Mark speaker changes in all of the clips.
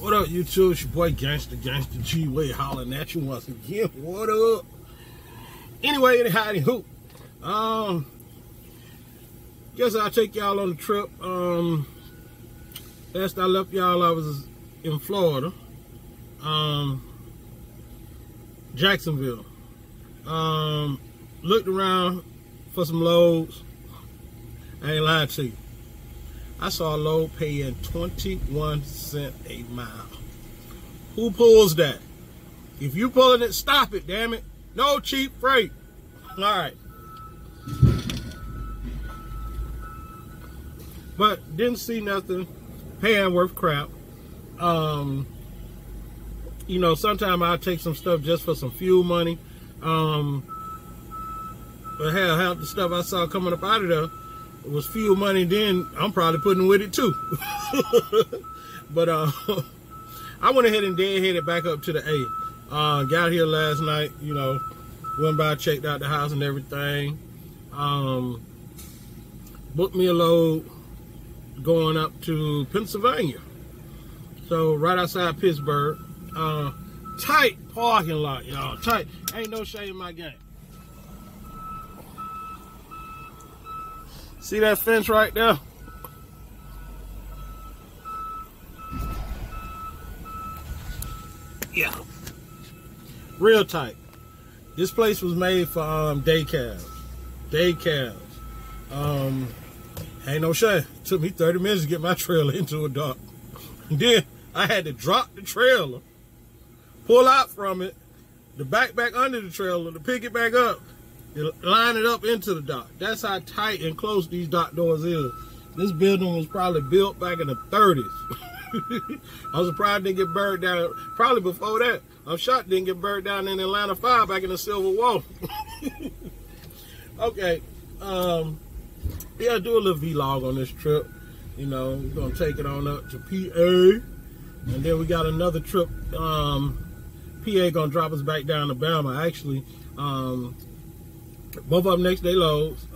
Speaker 1: What up, YouTube? It's your boy Gangsta G-Way hollering at you once again. What up? Anyway, howdy hoop. Guess I'll take y'all on the trip. Last I left y'all, I was in Florida. Jacksonville. Looked around for some loads. I ain't lying to you. I saw a load paying 21 cents a mile. Who pulls that? If you pulling it, stop it, damn it. No cheap freight. All right. But didn't see nothing paying worth crap. You know, sometimes I'll take some stuff just for some fuel money. But hell, half the stuff I saw coming up out of there was fuel money, then I'm probably putting with it too. But I went ahead and deadheaded back up to the A. Got here last night, you know, went by, checked out the house and everything. Booked me a load going up to Pennsylvania. So right outside Pittsburgh. Tight parking lot, y'all. Tight. Ain't no shame in my game. See that fence right there? Yeah. Real tight. This place was made for day cabs. Day cabs. Ain't no shame. It took me 30 minutes to get my trailer into a dock. And then I had to drop the trailer, pull out from it, the back under the trailer, to pick it back up, line it up into the dock. That's how tight and close these dock doors is. This building was probably built back in the 30s. I'm surprised it didn't get burned down. Probably before that. I'm shocked it didn't get burned down in Atlanta Fire back in the Civil War. Okay. Yeah, do a little vlog on this trip. You know, we're going to take it on up to PA. And then we got another trip. PA going to drop us back down to Bama. Actually, both of them next day loads.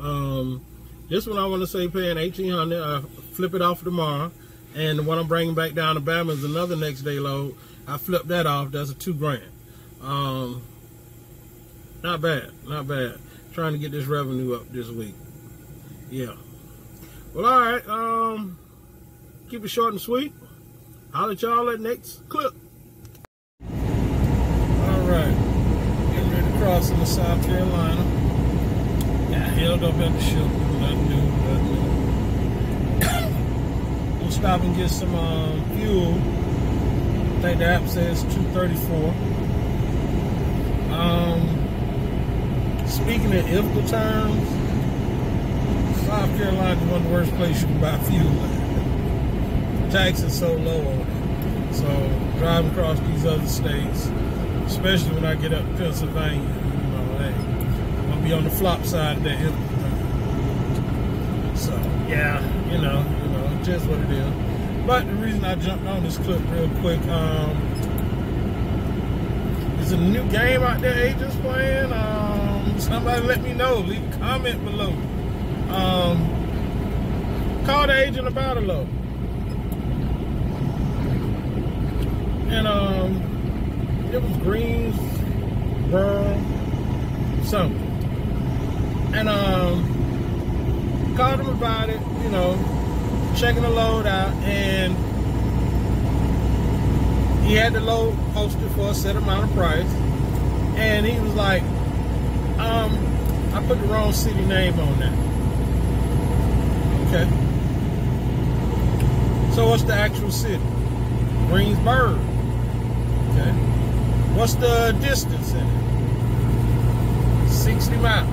Speaker 1: This one I want to say paying $1,800. I flip it off tomorrow. And the one I'm bringing back down to Bama is another next day load. I flip that off. That's a $2,000. Not bad. Not bad. Trying to get this revenue up this week. Yeah. Well, all right. Keep it short and sweet. I'll let y'all at next clip. All right. Getting ready to cross into South Carolina. Got held up at the ship. Nothing new. We'll stop and get some fuel. I think the app says 234. Speaking of ifcal terms, South Carolina is one of the worst places you can buy fuel at. Tax is so low on it. So driving across these other states, especially when I get up to Pennsylvania, you know, hey, I'm gonna be on the flop side of that ifcal thing. So yeah, you know, just what it is. But the reason I jumped on this clip real quick, there's a new game out there agents playing. Somebody let me know. Leave a comment below. Call the agent about a load. And it was Greensboro, something. And called him about it, you know, checking the load out, and he had the load posted for a set amount of price, and he was like, I put the wrong city name on that. Okay. So what's the actual city? Greensboro. Okay. What's the distance in it? 60 miles.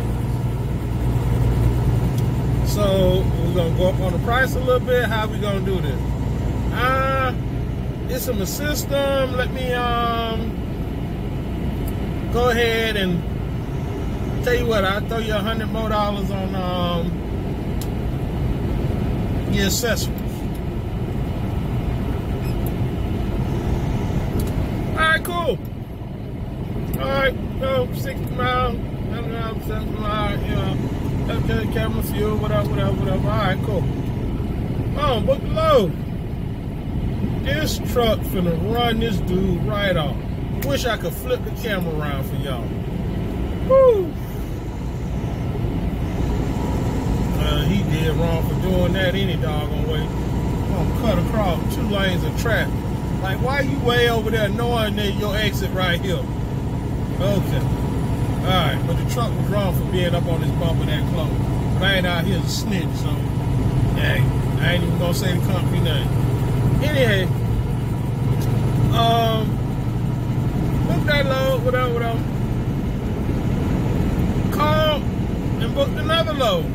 Speaker 1: So we're gonna go up on the price a little bit. How we gonna do this? It's in the system. Let me go ahead and tell you what. I'll throw you $100 more on the accessories. All right, cool. All right, so 60 miles, 70 miles, you know. Okay, camera, fuel, whatever. All right, cool. Oh, book the load. This truck finna run this dude right off. Wish I could flip the camera around for y'all. Woo! He did wrong for doing that any doggone way. Gonna cut across 2 lanes of traffic. Like, why you way over there knowing that your exit right here? Okay. Alright, but the truck was wrong for being up on this bumper that close. But I ain't out here to snitch, so dang, I ain't even gonna say the company name. Anyway, booked that load, whatever. Called and booked another load.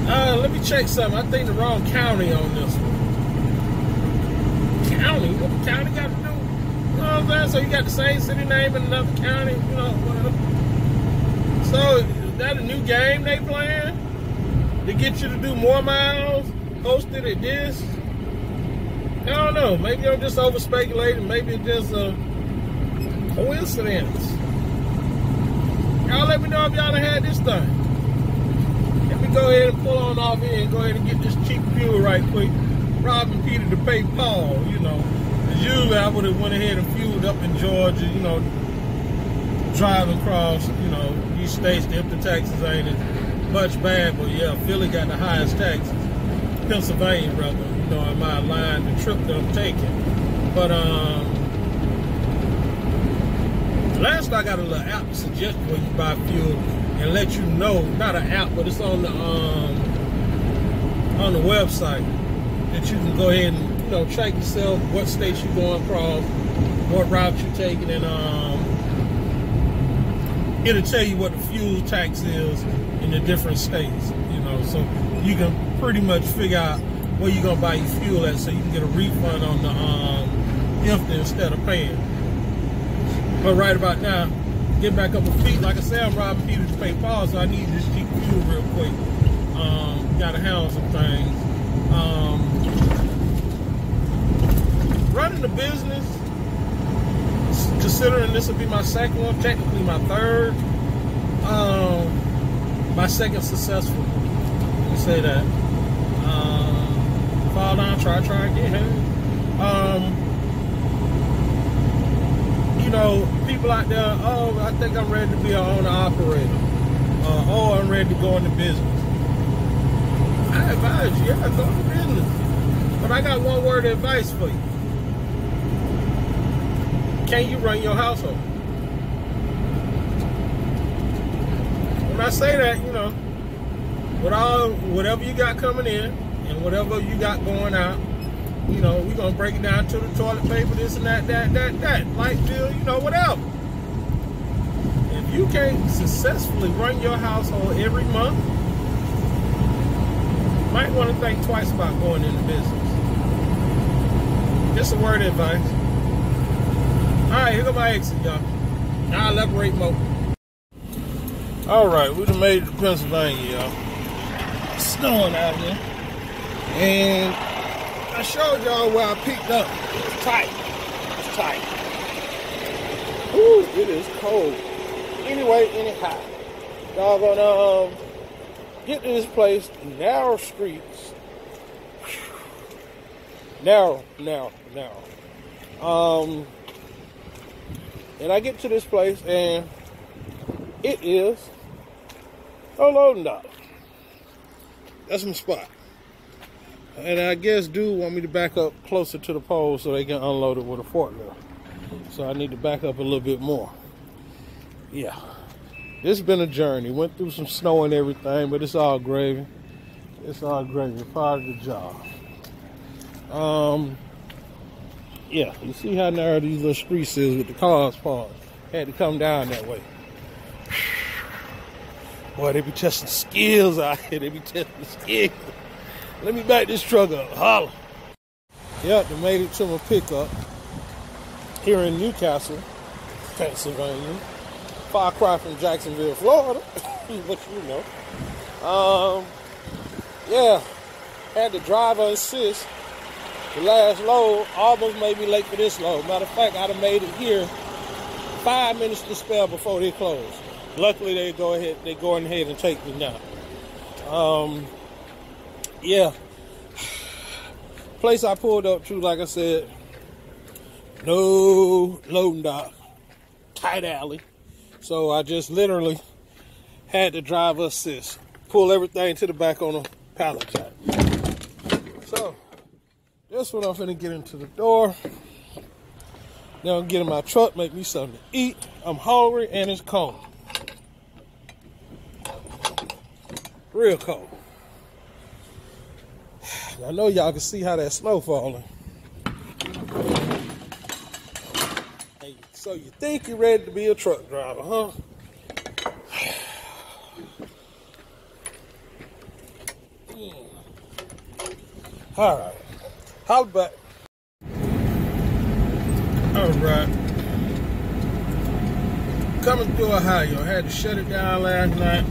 Speaker 1: Let me check something. I think the wrong county on this one. County? What the county got to do? You know what I'm saying? So you got the same city name in another county, you know, whatever. So is that a new game they playing? To get you to do more miles? Posted at this? I don't know. Maybe I'm just over speculating. Maybe it's just a coincidence. Y'all let me know if y'all done had this thing. Let me go ahead and pull on off here and go ahead and get this cheap fuel right quick. Robbing Peter to pay Paul, you know. As usually I would have went ahead and fueled up in Georgia, you know, driving across, you know, these states, if the taxes ain't as much bad, but yeah, Philly got the highest taxes. Pennsylvania, rather, you know, in my line, the trip that I'm taking. But, last I got a little app to suggest where you buy fuel and let you know, not an app, but it's on the website that you can go ahead and, you know, track yourself, what states you're going across, what route you're taking, and it'll tell you what the fuel tax is in the different states, you know, so you can pretty much figure out where you're gonna buy your fuel at, so you can get a refund on the empty instead of paying. But right about now, get back up my feet. Like I said, I'm robbing Peter to pay Paul, so I need this cheap fuel real quick. Gotta handle some things. Running the business, considering this will be my second one, technically my third, my second successful. Let me say that. Fall down, try again. You know, people out there, oh, I think I'm ready to be an owner-operator. Oh, I'm ready to go into business. I advise you, yeah, go into business. But I got one word of advice for you. Can you run your household? When I say that, you know, with whatever you got coming in and whatever you got going out, you know, we're going to break it down to the toilet paper, this and that, light bill, you know, whatever. If you can't successfully run your household every month, you might want to think twice about going into business. Just a word of advice. All right, here go my exit, y'all. I'll elaborate more. All right, we done made it to Pennsylvania, y'all. It's snowing out here. And I showed y'all where I picked up. It's tight. It's tight. Ooh, it is cold. Anyway, anyhow, y'all gonna get to this place, narrow streets. Narrow. And I get to this place, and it is a loading dock. That's my spot. And I guess dude want me to back up closer to the pole so they can unload it with a forklift. So I need to back up a little bit more. Yeah. This has been a journey. Went through some snow and everything, but it's all gravy. It's all gravy. Part of the job. Yeah, you see how narrow these little streets is with the cars parked. Had to come down that way. Boy, they be testing skills out here. They be testing skills. Let me back this truck up. Holla. Yep, they made it to my pickup here in Newcastle, Pennsylvania. Far cry from Jacksonville, Florida. But you know. Yeah, had the driver assist. The last load almost made me late for this load. Matter of fact, I'd have made it here 5 minutes to spare before they closed. Luckily, they going ahead and take me now. Yeah, Place I pulled up to, like I said, no loading dock, tight alley. So I just literally had the driver assist, pull everything to the back on a pallet jack. So this one I'm finna get into the door. Then I'll get in my truck, make me something to eat. I'm hungry and it's cold. Real cold. I know y'all can see how that snow falling. Hey, so you think you're ready to be a truck driver, huh? All right. Holla back. All right. Coming through Ohio. I had to shut it down last night.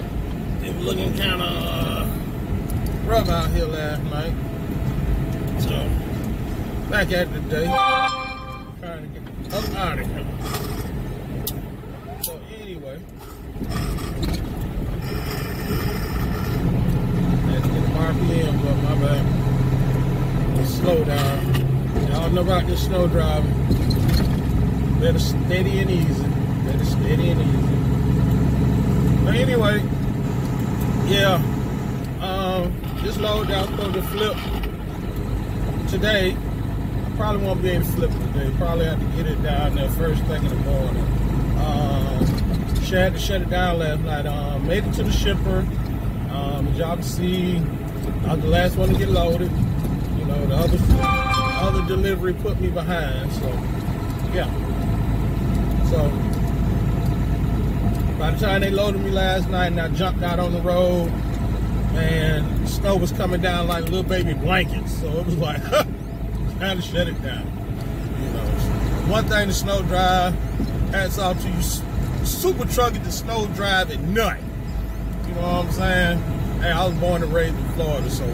Speaker 1: It was looking kind of rough out here last night. So, back at the day. Trying to get up out of here. So, anyway. Had to get the RPM, but my bad. Slow down. Y'all know about this snow driving. Better steady and easy. Better steady and easy. But anyway, yeah. This load that I was supposed to flip today, I probably won't be able to flip it today. Probably have to get it down there first thing in the morning. She had to shut it down last night. Made it to the shipper. As y'all can see, I was the last one to get loaded. You know, the other delivery put me behind. So, yeah. So, by the time they loaded me last night and I jumped out on the road, and snow was coming down like little baby blankets. So it was like, time to shut it down. You know, one thing to snow drive, hats off to you super truckers that snow drive at night. You know what I'm saying? Hey, I was born and raised in Florida, so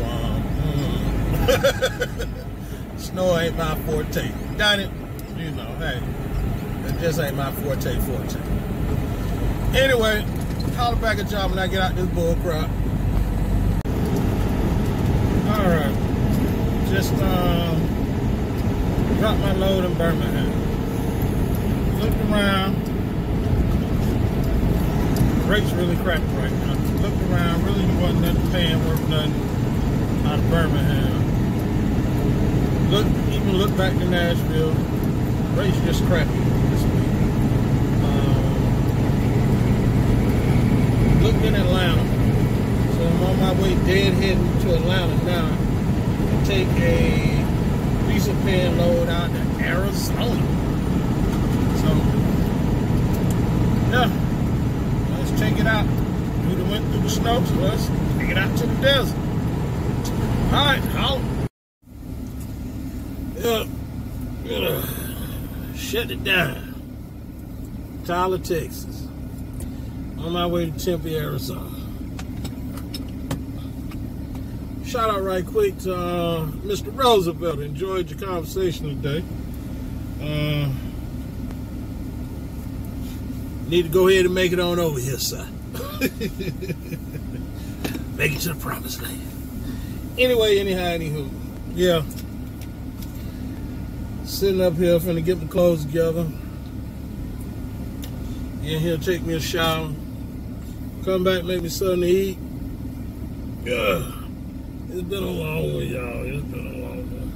Speaker 1: snow ain't my forte. Done it, you know, hey, it just ain't my forte. Anyway, holler back at y'all when I get out this bull crap. Alright, just dropped my load in Birmingham. Looked around. Rates really crappy right now. Looked around, really wasn't nothing paying worth nothing out of Birmingham. Even looked back to Nashville. Rates just crappy this week. Looked in Atlanta. So I'm on my way dead heading to Atlanta now to take a decent paying load out to Arizona. So, yeah, let's check it out. We went through the snow, so let's take it out to the desert. All right, shut it down. Tyler, Texas. On my way to Tempe, Arizona. Shout out right quick to Mr. Roosevelt. Enjoyed your conversation today. Need to go ahead and make it on over here, son. Make it to the promised land. Anyway, anywho. Yeah. Sitting up here, finna get my clothes together. In here, take me a shower. Come back, make me something to eat. Yeah. It's been a long one, y'all. It's been a long one.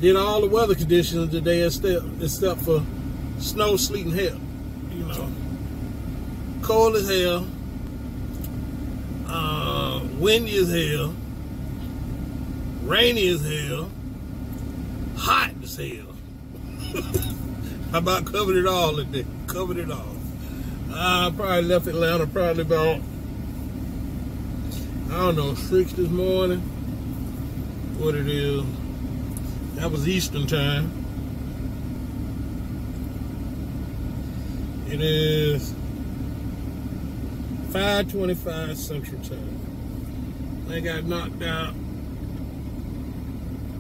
Speaker 1: Did all the weather conditions today except for snow, sleet, and hail. You know. Cold as hell. Windy as hell. Rainy as hell. Hot as hell. I about covered it all today. Covered it all. I probably left Atlanta probably about, I don't know, 6 this morning. What it is. That was Eastern time. It is 5:25 Central time. I got knocked out.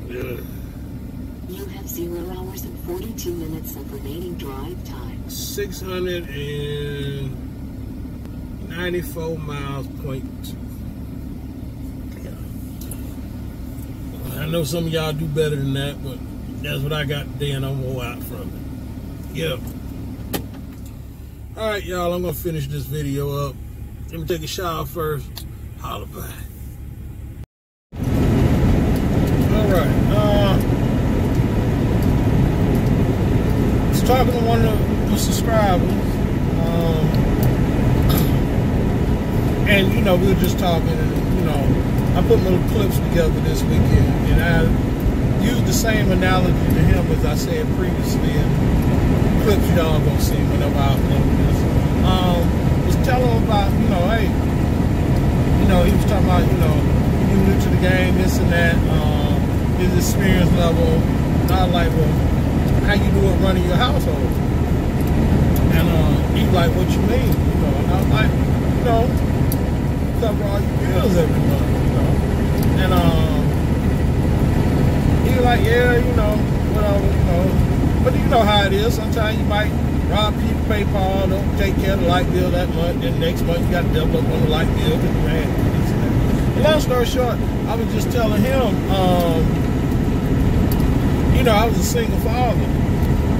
Speaker 1: Yeah.
Speaker 2: You have 0 hours and 42 minutes of remaining drive time.
Speaker 1: 694 miles, .2. Yeah. know some of y'all do better than that, but that's what I got today, and I'm gonna go out from it. Yeah. All right, y'all, I'm gonna finish this video up. Let me take a shower first. Holla back. All right. I was talking to one of the subscribers, and you know, we were just talking, and you know, I put little clips together this weekend, and I used the same analogy to him as I said previously, and clips y'all gonna see whenever I upload this. Was telling him about, you know, hey, you know, he was talking about, you know, you new to the game, this and that, his experience level. And I was like, well, how you do it running your household? And he was like, what you mean? You know, and I was like, you know, cover all your bills every month, you know. And he was like, yeah, you know, whatever, you know. But you know how it is. Sometimes you might rob people PayPal, don't take care of the light bill that month, then next month you got to double up on the light bill because you had this and that. Long story short, I was just telling him, you know, I was a single father.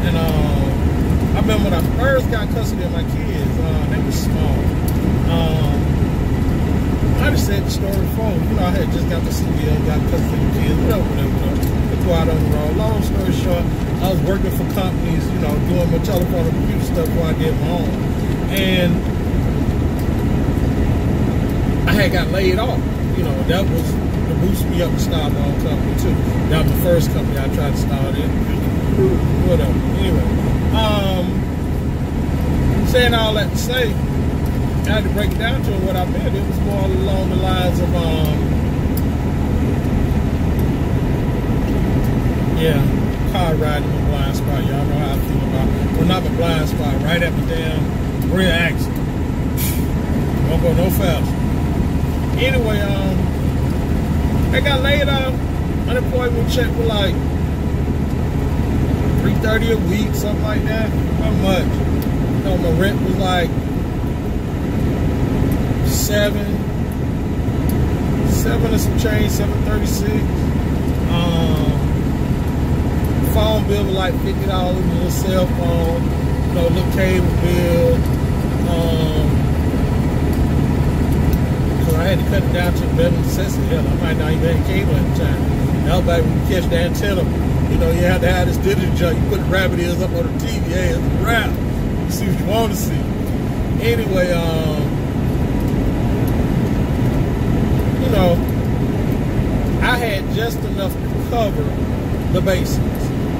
Speaker 1: And I remember when I first got custody of my kids, they were small. I just said the story before. You know, I had just got the CBL, got custody of the kids, whatever. To go out on the road. Long story short, I was working for companies, you know, doing my telephone and computer stuff before I did my own. And I had got laid off. You know, that was to boost me up to start my own company too. That was the first company I tried to start in. Whatever. Anyway, saying all that to say, I had to break it down to what I meant. It was more along the lines of, yeah, car riding in a blind spot. Y'all know how I feel about it. Well, not a blind spot, right at the damn rear axle. Don't go no faster. Anyway, I got laid off. Unemployment check was like $330 a week, something like that. How much? You know, my rent was like $7 and some change, $736. Phone bill was like $50, a little cell phone, you know, a little cable bill. Cause I had to cut it down to the better necessity. Hell, I might not even have cable at the time. Everybody would catch the antenna. You know, you had to have this digital junk. You put the rabbit ears up on the TV, hey, it's a wrap. You see what you want to see. Anyway, you know, I had just enough to cover the basics.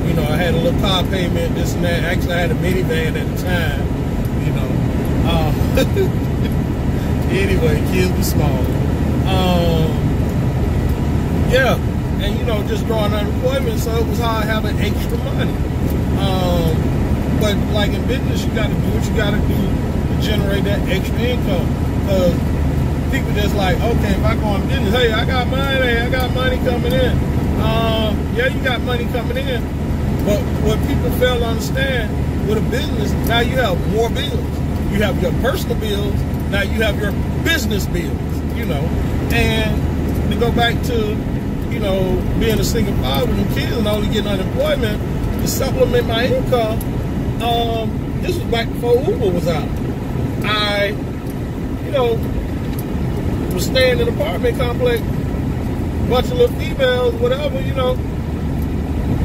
Speaker 1: You know, I had a little car payment, this and that. Actually, I had a minivan at the time, you know. Anyway, kids were small. Yeah, and you know, just drawing unemployment, so it was hard having extra money. But like in business, you got to do what you got to do to generate that extra income. Because people just like, okay, if I go in business, hey, I got money coming in. Yeah, you got money coming in. But what people fail to understand, with a business, now you have more bills. You have your personal bills, now you have your business bills, you know. And to go back to, you know, being a single father with them kids and only getting unemployment to supplement my income, this was back before Uber was out. I, you know, was staying in an apartment complex, bunch of little females, whatever, you know.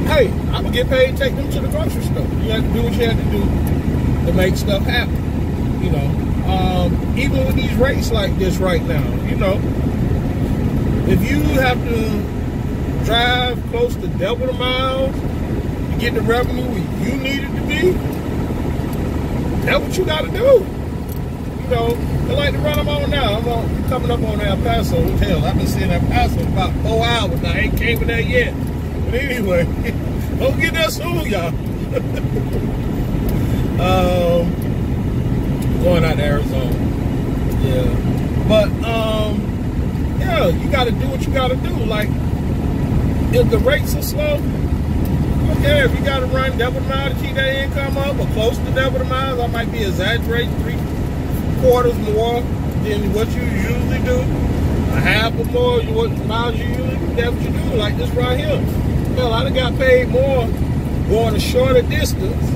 Speaker 1: Hey, I would get paid to take them to the grocery store. You had to do what you had to do to make stuff happen, you know. Even with these rates like this right now, you know, if you have to drive close to double the miles to get the revenue where you need it to be, that's what you got to do. You know, I like to run them on now. I'm coming up on El Paso. Hell, I've been seeing El Paso about 4 hours now. I ain't came in there yet. But anyway, don't get there soon, y'all. Going out to Arizona. Yeah. But, yeah, you got to do what you got to do. Like, if the rates are slow, okay, if you got to run double the mile to keep that income up, or close to double the miles, I might be exaggerating 3/4 more than what you usually do. half or more you what miles you use, that's what you do, like this right here. Hell, I done got paid more going a shorter distance,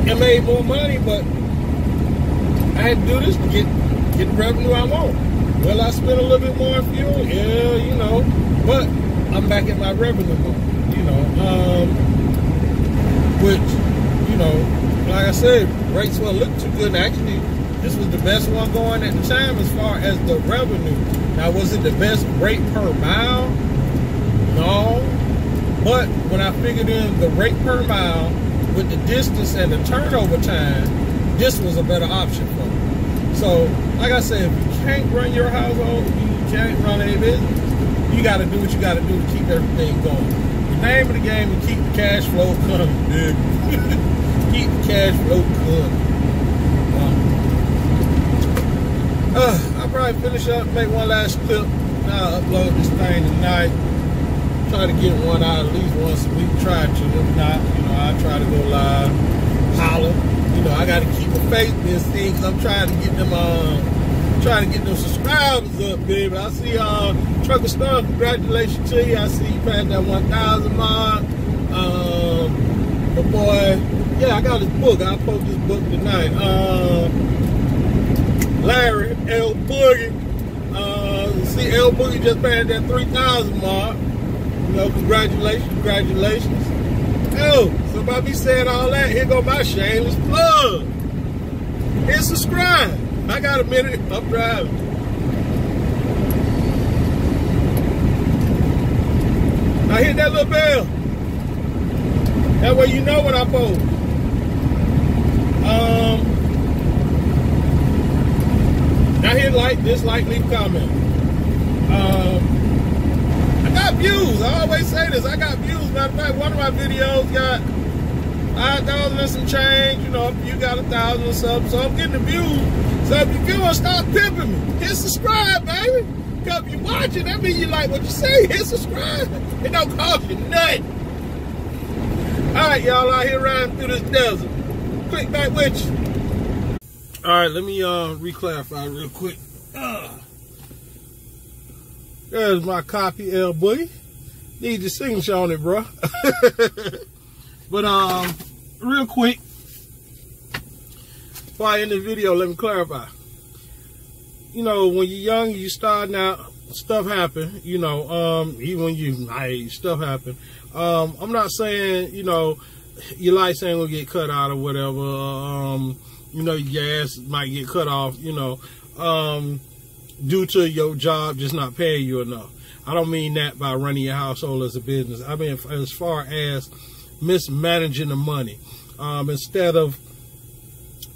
Speaker 1: and made more money, but I had to do this to get the revenue I want. Well, I spent a little bit more on fuel, yeah, you know, but I'm back at my revenue more, you know, which, you know, like I said, rates weren't looking too good. And actually, this was the best one going at the time as far as the revenue. Now, was it the best rate per mile? No. But when I figured in the rate per mile with the distance and the turnover time, this was a better option for me. So, like I said, if you can't run your household, you can't run a business, you got to do what you got to do to keep everything going. The name of the game is keep the cash flow coming, dude. Keep the cash flow coming. I'll probably finish up, make one last clip. I'll upload this thing tonight. Try to get one out at least once a week. Try to. If not, you know, I'll try to go live, holler. You know, I got to keep a faith in this thing because I'm trying to get them, subscribers up, baby. I see Trucker Star, congratulations to you. I see you passed that 1,000 mark. But boy, yeah, I got his book. I'll post this book tonight. Larry L. Boogie. See, L. Boogie just passed that 3,000 mark. You know, congratulations. Oh, so by me saying all that, here go my shameless plug. Hit subscribe. I got a minute. I'm driving. Now hit that little bell. That way you know when I post. Now hit like, dislike, leave a comment. I got views. I always say this. I got views. Matter of fact, one of my videos got 5,000 and some change. You know, you got 1,000 or something. So I'm getting the views. So if you want to stop pimping me, hit subscribe, baby. Because if you watching, that means you like what you say. Hit subscribe. It don't cost you nothing. All right, y'all out here riding through this desert. Click back with you. All right, let me re-clarify real quick. There's my copy, L. Boogie. Need your signature on it, bro. But real quick, before I end the video, let me clarify. You know, when you're young, you starting out, stuff happen. You know, even when you my age, stuff happen. I'm not saying, you know, your lights ain't gonna get cut out or whatever. You know, your gas might get cut off, you know, due to your job just not paying you enough. I don't mean that by running your household as a business. I mean, as far as mismanaging the money. Instead of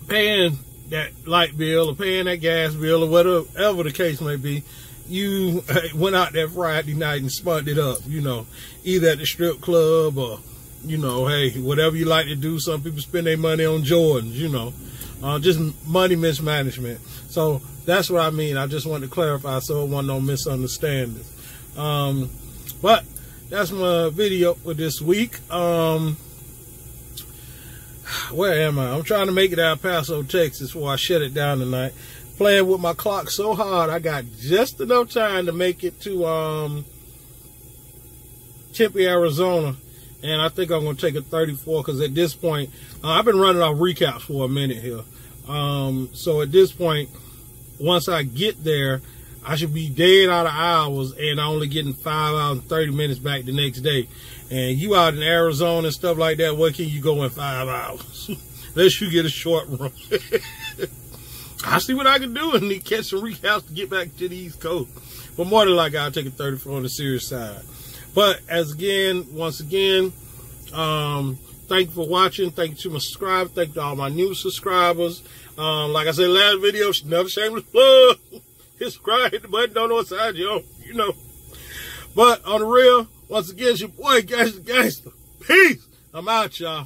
Speaker 1: paying that light bill or paying that gas bill or whatever the case may be, you went out that Friday night and spun it up, you know, either at the strip club or, you know, hey, whatever you like to do. Some people spend their money on Jordans, you know, just money mismanagement. So that's what I mean. I just wanted to clarify so it wasn't no misunderstandings. But that's my video for this week. Where am I? I'm trying to make it out of El Paso, Texas before I shut it down tonight. Playing with my clock so hard, I got just enough time to make it to Tempe, Arizona. And I think I'm going to take a 34 because at this point, I've been running off recaps for a minute here. So at this point, once I get there, I should be dead out of hours and only getting 5 hours and 30 minutes back the next day. And you out in Arizona and stuff like that, what can you go in 5 hours? Unless you get a short run. I'll see what I can do and catch some recaps to get back to the East Coast. But more than likely, I'll take a 34 on the serious side. But once again, thank you for watching. Thank you to my subscribers. Thank you to all my new subscribers. Like I said last video, another shameless plug. Hit subscribe, hit the button, don't know what side you're on, you know. But on the real, once again, it's your boy, Gangsta. Peace. I'm out, y'all.